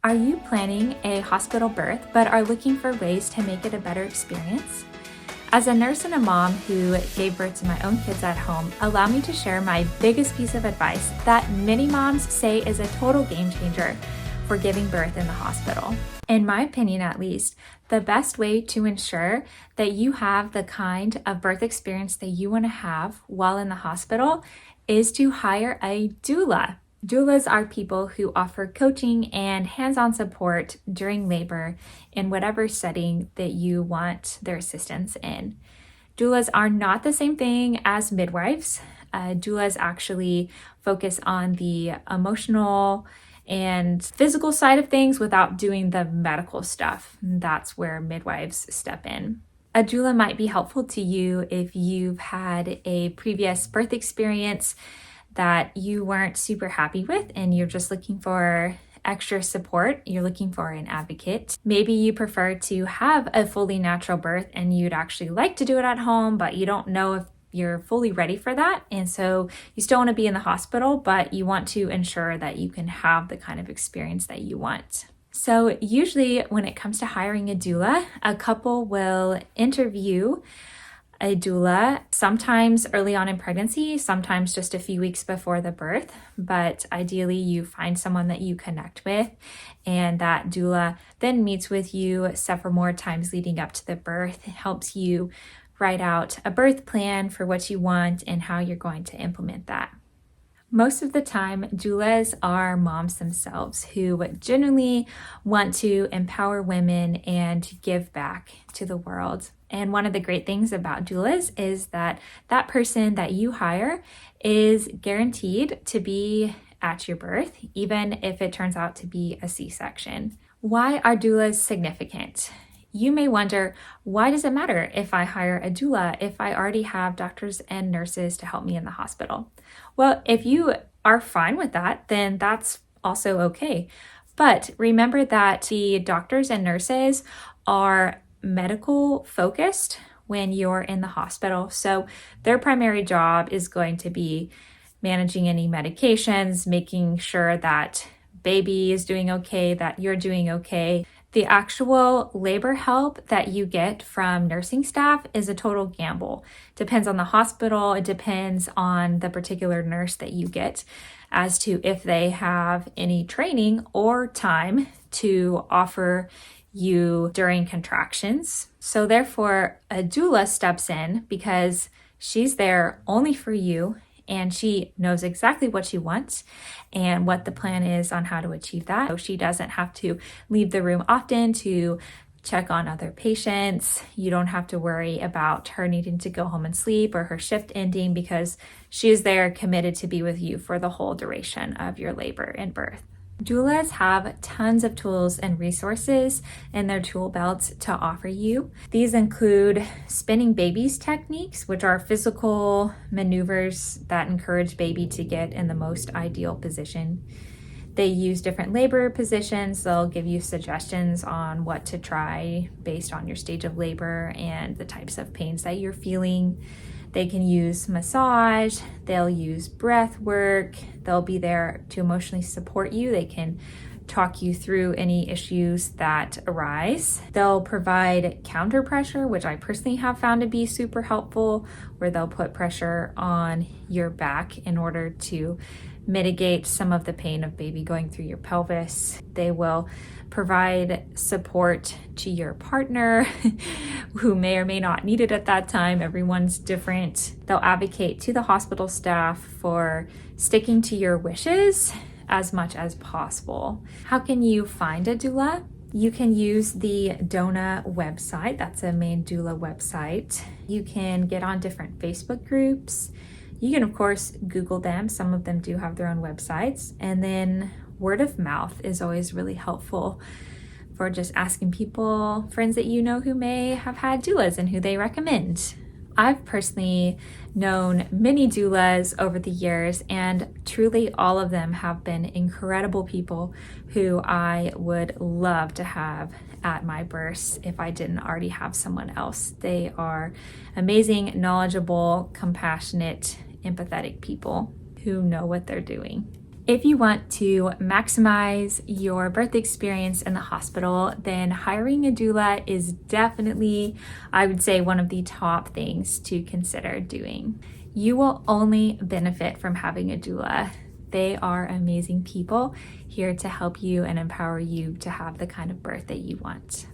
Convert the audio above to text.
Are you planning a hospital birth but are looking for ways to make it a better experience? As a nurse and a mom who gave birth to my own kids at home, allow me to share my biggest piece of advice that many moms say is a total game changer for giving birth in the hospital. In my opinion, at least, the best way to ensure that you have the kind of birth experience that you want to have while in the hospital is to hire a doula. Doulas are people who offer coaching and hands-on support during labor in whatever setting that you want their assistance in. Doulas are not the same thing as midwives. Doulas actually focus on the emotional and physical side of things without doing the medical stuff. That's where midwives step in. A doula might be helpful to you if you've had a previous birth experience that you weren't super happy with and you're just looking for extra support. You're looking for an advocate. Maybe you prefer to have a fully natural birth and you'd actually like to do it at home, but you don't know if you're fully ready for that. And so you still want to be in the hospital, but you want to ensure that you can have the kind of experience that you want. So usually when it comes to hiring a doula, a couple will interview a doula, sometimes early on in pregnancy, sometimes just a few weeks before the birth, but ideally you find someone that you connect with, and that doula then meets with you several more times leading up to the birth. It helps you write out a birth plan for what you want and how you're going to implement that. Most of the time, doulas are moms themselves who genuinely want to empower women and give back to the world. And one of the great things about doulas is that that person that you hire is guaranteed to be at your birth, even if it turns out to be a C-section. Why are doulas significant? You may wonder, why does it matter if I hire a doula if I already have doctors and nurses to help me in the hospital? Well, if you are fine with that, then that's also okay. But remember that the doctors and nurses are medical focused when you're in the hospital. So their primary job is going to be managing any medications, making sure that baby is doing okay, that you're doing okay. The actual labor help that you get from nursing staff is a total gamble. Depends on the hospital. It depends on the particular nurse that you get as to if they have any training or time to offer you during contractions. So therefore, a doula steps in because she's there only for you, and she knows exactly what she wants and what the plan is on how to achieve that. So she doesn't have to leave the room often to check on other patients. You don't have to worry about her needing to go home and sleep or her shift ending because she is there committed to be with you for the whole duration of your labor and birth. Doulas have tons of tools and resources in their tool belts to offer you. These include spinning babies techniques, which are physical maneuvers that encourage baby to get in the most ideal position. They use different labor positions. They'll give you suggestions on what to try based on your stage of labor and the types of pains that you're feeling. They can use massage, they'll use breath work, they'll be there to emotionally support you. They can talk you through any issues that arise. They'll provide counter pressure, which I personally have found to be super helpful, where they'll put pressure on your back in order to mitigate some of the pain of baby going through your pelvis. They will provide support to your partner who may or may not need it at that time. Everyone's different. They'll advocate to the hospital staff for sticking to your wishes as much as possible. How can you find a doula? You can use the DOULA website. That's a main doula website. You can get on different Facebook groups. You can, of course, Google them. Some of them do have their own websites. And then word of mouth is always really helpful for just asking people, friends that you know who may have had doulas and who they recommend. I've personally known many doulas over the years, and truly all of them have been incredible people who I would love to have at my births if I didn't already have someone else. They are amazing, knowledgeable, compassionate, empathetic people who know what they're doing. If you want to maximize your birth experience in the hospital, then hiring a doula is definitely, I would say, one of the top things to consider doing. You will only benefit from having a doula. They are amazing people here to help you and empower you to have the kind of birth that you want.